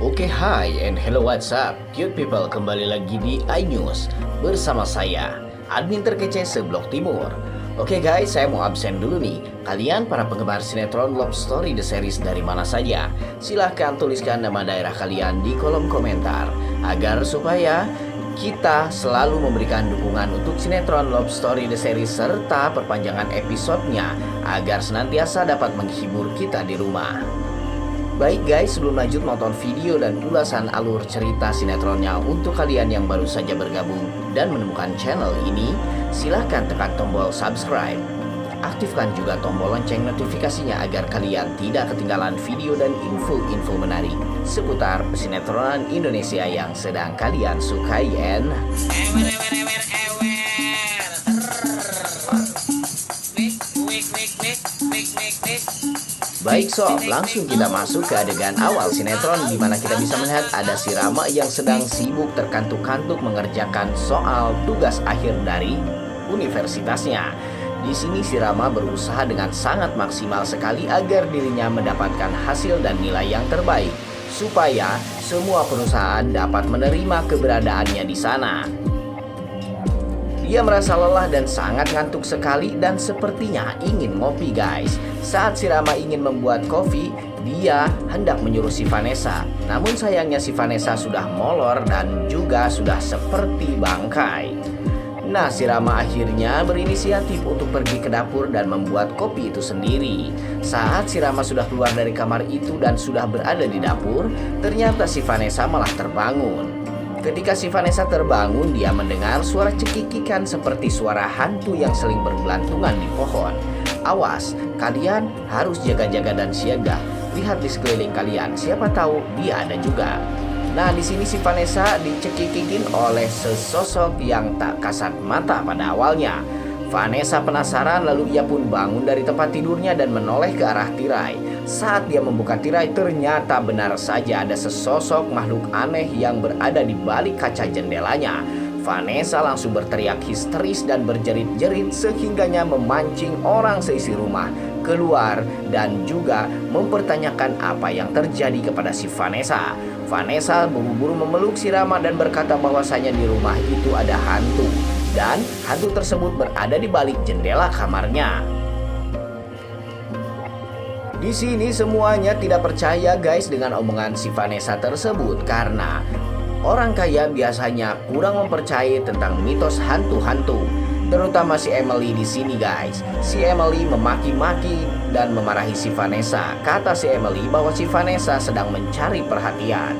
Oke, hi and hello, what's up? Cute people, kembali lagi di iNews bersama saya, admin terkece seblok timur. Oke guys, saya mau absen dulu nih. Kalian para penggemar sinetron Love Story The Series dari mana saja? Silahkan tuliskan nama daerah kalian di kolom komentar agar supaya kita selalu memberikan dukungan untuk sinetron Love Story The Series serta perpanjangan episodenya agar senantiasa dapat menghibur kita di rumah. Baik guys, sebelum lanjut nonton video dan ulasan alur cerita sinetronnya untuk kalian yang baru saja bergabung dan menemukan channel ini, silahkan tekan tombol subscribe. Aktifkan juga tombol lonceng notifikasinya agar kalian tidak ketinggalan video dan info-info menarik seputar sinetronan Indonesia yang sedang kalian sukai. Baik sob, langsung kita masuk ke adegan awal sinetron di mana kita bisa melihat ada si Rama yang sedang sibuk terkantuk-kantuk mengerjakan soal tugas akhir dari universitasnya. Di sini si Rama berusaha dengan sangat maksimal sekali agar dirinya mendapatkan hasil dan nilai yang terbaik supaya semua perusahaan dapat menerima keberadaannya di sana. Dia merasa lelah dan sangat ngantuk sekali dan sepertinya ingin ngopi guys. Saat si Rama ingin membuat kopi, dia hendak menyuruh si Vanessa. Namun sayangnya si Vanessa sudah molor dan juga sudah seperti bangkai. Nah, si Rama akhirnya berinisiatif untuk pergi ke dapur dan membuat kopi itu sendiri. Saat si Rama sudah keluar dari kamar itu dan sudah berada di dapur, ternyata si Vanessa malah terbangun. Ketika si Vanessa terbangun, dia mendengar suara cekikikan seperti suara hantu yang seling bergelantungan di pohon. Awas, kalian harus jaga-jaga dan siaga. Lihat di sekeliling kalian, siapa tahu dia ada juga. Nah, di sini si Vanessa dicekikikin oleh sesosok yang tak kasat mata pada awalnya. Vanessa penasaran lalu ia pun bangun dari tempat tidurnya dan menoleh ke arah tirai. Saat dia membuka tirai, ternyata benar saja ada sesosok makhluk aneh yang berada di balik kaca jendelanya. Vanessa langsung berteriak histeris dan berjerit-jerit sehingganya memancing orang seisi rumah keluar dan juga mempertanyakan apa yang terjadi kepada si Vanessa. Vanessa buru-buru memeluk si Rama dan berkata bahwasanya di rumah itu ada hantu dan hantu tersebut berada di balik jendela kamarnya. Di sini semuanya tidak percaya guys dengan omongan si Vanessa tersebut karena orang kaya biasanya kurang mempercayai tentang mitos hantu-hantu. Terutama si Emily di sini guys. Si Emily memaki-maki dan memarahi si Vanessa. Kata si Emily bahwa si Vanessa sedang mencari perhatian.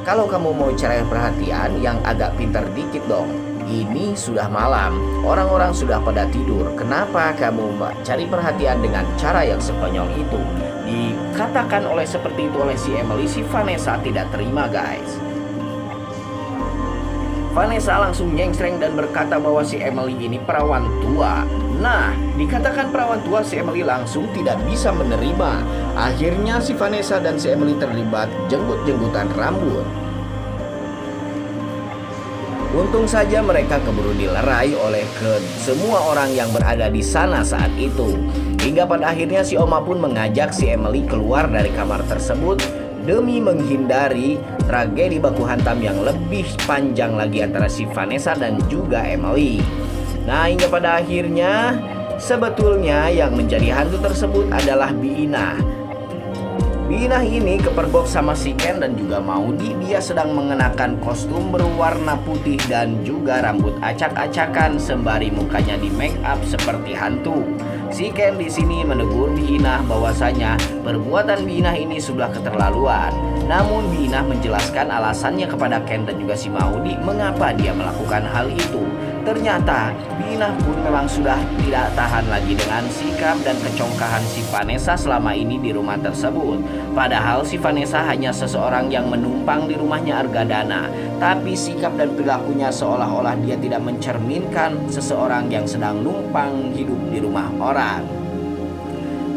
Kalau kamu mau cari perhatian yang agak pintar dikit dong. Ini sudah malam, orang-orang sudah pada tidur. Kenapa kamu cari perhatian dengan cara yang sekonyol itu? Dikatakan seperti itu oleh si Emily, si Vanessa tidak terima guys. Vanessa langsung nyengsreng dan berkata bahwa si Emily ini perawan tua. Nah, dikatakan perawan tua, si Emily langsung tidak bisa menerima. Akhirnya si Vanessa dan si Emily terlibat jenggut-jenggutan rambut. Untung saja mereka keburu dilerai oleh semua orang yang berada di sana saat itu. Hingga pada akhirnya si Oma pun mengajak si Emily keluar dari kamar tersebut demi menghindari tragedi baku hantam yang lebih panjang lagi antara si Vanessa dan juga Emily. Nah, hingga pada akhirnya sebetulnya yang menjadi hantu tersebut adalah Biina. Biina ini kepergok sama si Ken dan juga Maudi. Dia sedang mengenakan kostum berwarna putih dan juga rambut acak-acakan sembari mukanya di make up seperti hantu. Si Ken di sini menegur Biina bahwasanya perbuatan Biina ini sudah keterlaluan. Namun Biina menjelaskan alasannya kepada Ken dan juga si Maudi mengapa dia melakukan hal itu. Ternyata Biina pun memang sudah tidak tahan lagi dengan sikap dan kecongkahan si Vanessa selama ini di rumah tersebut. Padahal si Vanessa hanya seseorang yang menumpang di rumahnya Argadana, tapi sikap dan perilakunya seolah-olah dia tidak mencerminkan seseorang yang sedang numpang hidup di rumah orang.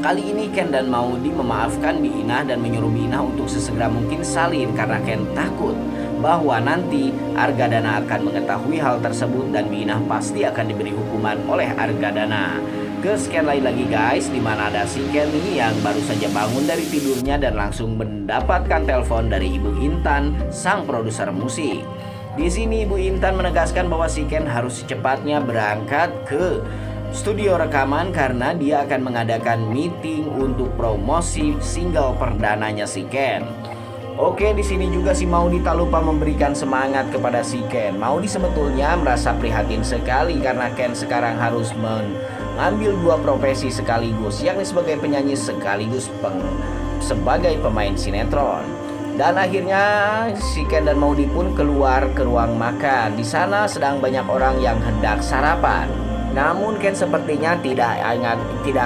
Kali ini Ken dan Maudi memaafkan Biina dan menyuruh Biina untuk sesegera mungkin salin karena Ken takut bahwa nanti Argadana akan mengetahui hal tersebut dan Biina pasti akan diberi hukuman oleh Argadana. Ke scan lain lagi guys, di mana ada si Ken nih yang baru saja bangun dari tidurnya dan langsung mendapatkan telepon dari Ibu Intan, sang produser musik. Di sini Ibu Intan menegaskan bahwa si Ken harus secepatnya berangkat ke studio rekaman karena dia akan mengadakan meeting untuk promosi single perdananya si Ken. Oke, di sini juga si Maudy tak lupa memberikan semangat kepada si Ken. Maudy sebetulnya merasa prihatin sekali karena Ken sekarang harus mengambil dua profesi sekaligus, yakni sebagai penyanyi sekaligus sebagai pemain sinetron. Dan akhirnya si Ken dan Maudy pun keluar ke ruang makan. Di sana sedang banyak orang yang hendak sarapan. Namun Ken sepertinya tidak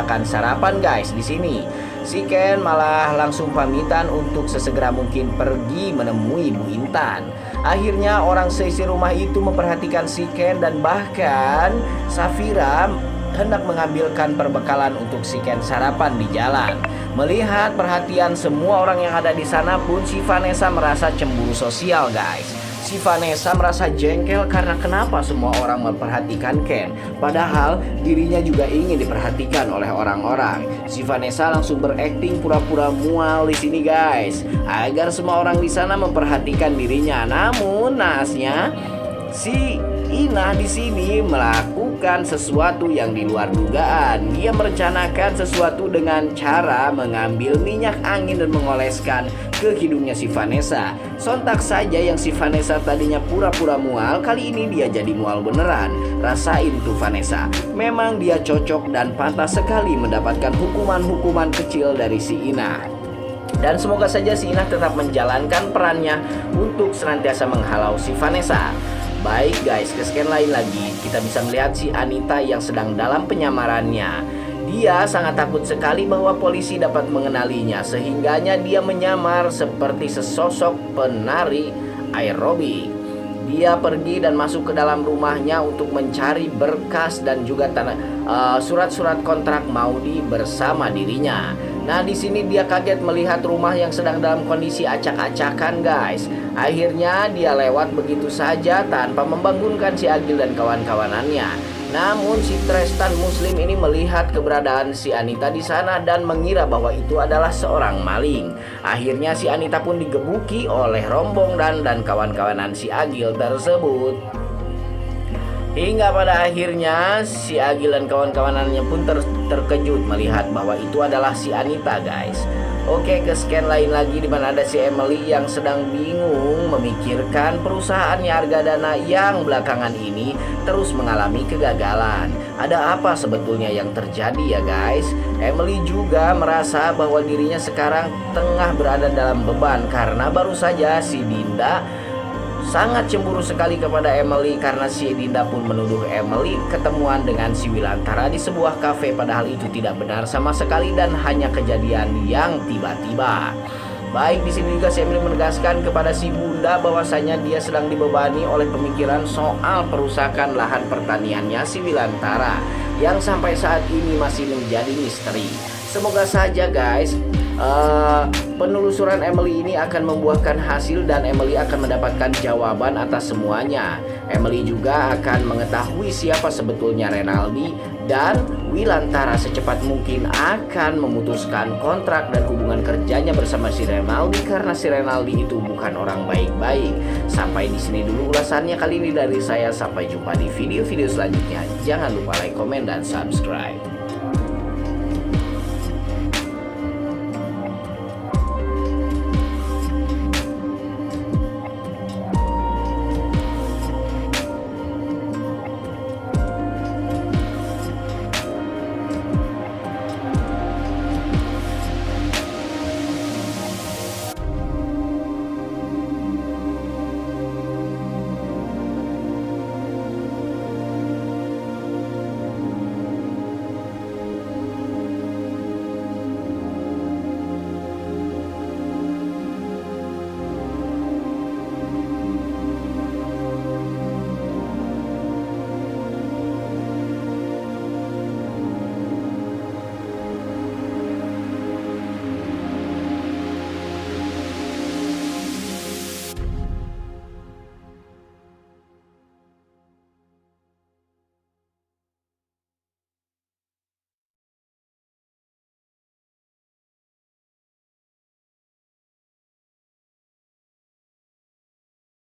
akan sarapan guys di sini. Si Ken malah langsung pamitan untuk sesegera mungkin pergi menemui Bu Intan. Akhirnya orang seisi rumah itu memperhatikan si Ken dan bahkan Safira hendak mengambilkan perbekalan untuk si Ken sarapan di jalan. Melihat perhatian semua orang yang ada di sana pun si Vanessa merasa cemburu sosial guys. Si Vanessa merasa jengkel karena kenapa semua orang memperhatikan Ken, padahal dirinya juga ingin diperhatikan oleh orang-orang. Si Vanessa langsung berakting pura-pura mual di sini guys, agar semua orang di sana memperhatikan dirinya. Namun naasnya si Ina di sini melakukan sesuatu yang di luar dugaan. Dia merencanakan sesuatu dengan cara mengambil minyak angin dan mengoleskan ke hidungnya si Vanessa. Sontak saja yang si Vanessa tadinya pura-pura mual, kali ini dia jadi mual beneran. Rasain tuh Vanessa, memang dia cocok dan pantas sekali mendapatkan hukuman-hukuman kecil dari si Ina. Dan semoga saja si Ina tetap menjalankan perannya untuk senantiasa menghalau si Vanessa. Baik guys, ke scan lain lagi kita bisa melihat si Anita yang sedang dalam penyamarannya. Dia sangat takut sekali bahwa polisi dapat mengenalinya, sehingganya dia menyamar seperti sesosok penari aerobik. Dia pergi dan masuk ke dalam rumahnya untuk mencari berkas dan juga surat-surat kontrak Maudy bersama dirinya. Nah, di sini dia kaget melihat rumah yang sedang dalam kondisi acak-acakan, guys. Akhirnya dia lewat begitu saja tanpa membangunkan si Agil dan kawan-kawanannya. Namun si Tristan Muslim ini melihat keberadaan si Anita di sana dan mengira bahwa itu adalah seorang maling. Akhirnya si Anita pun digebuki oleh rombong dan kawan-kawanan si Agil tersebut. Hingga pada akhirnya si Agil dan kawan-kawanannya pun terkejut melihat bahwa itu adalah si Anita, guys. Oke, ke scan lain lagi di mana ada si Emily yang sedang bingung memikirkan perusahaannya Argadana yang belakangan ini terus mengalami kegagalan. Ada apa sebetulnya yang terjadi ya guys? Emily juga merasa bahwa dirinya sekarang tengah berada dalam beban karena baru saja si Dinda sangat cemburu sekali kepada Emily karena si Dinda pun menuduh Emily ketemuan dengan si Wilantara di sebuah kafe, padahal itu tidak benar sama sekali dan hanya kejadian yang tiba-tiba. Baik, di sini juga si Emily menegaskan kepada si Bunda bahwasanya dia sedang dibebani oleh pemikiran soal perusakan lahan pertaniannya si Wilantara yang sampai saat ini masih menjadi misteri. Semoga saja guys penelusuran Emily ini akan membuahkan hasil dan Emily akan mendapatkan jawaban atas semuanya. Emily juga akan mengetahui siapa sebetulnya Renaldi dan Wilantara secepat mungkin akan memutuskan kontrak dan hubungan kerjanya bersama si Renaldi karena si Renaldi itu bukan orang baik-baik. Sampai di sini dulu ulasannya kali ini dari saya. Sampai jumpa di video-video selanjutnya. Jangan lupa like, komen, dan subscribe.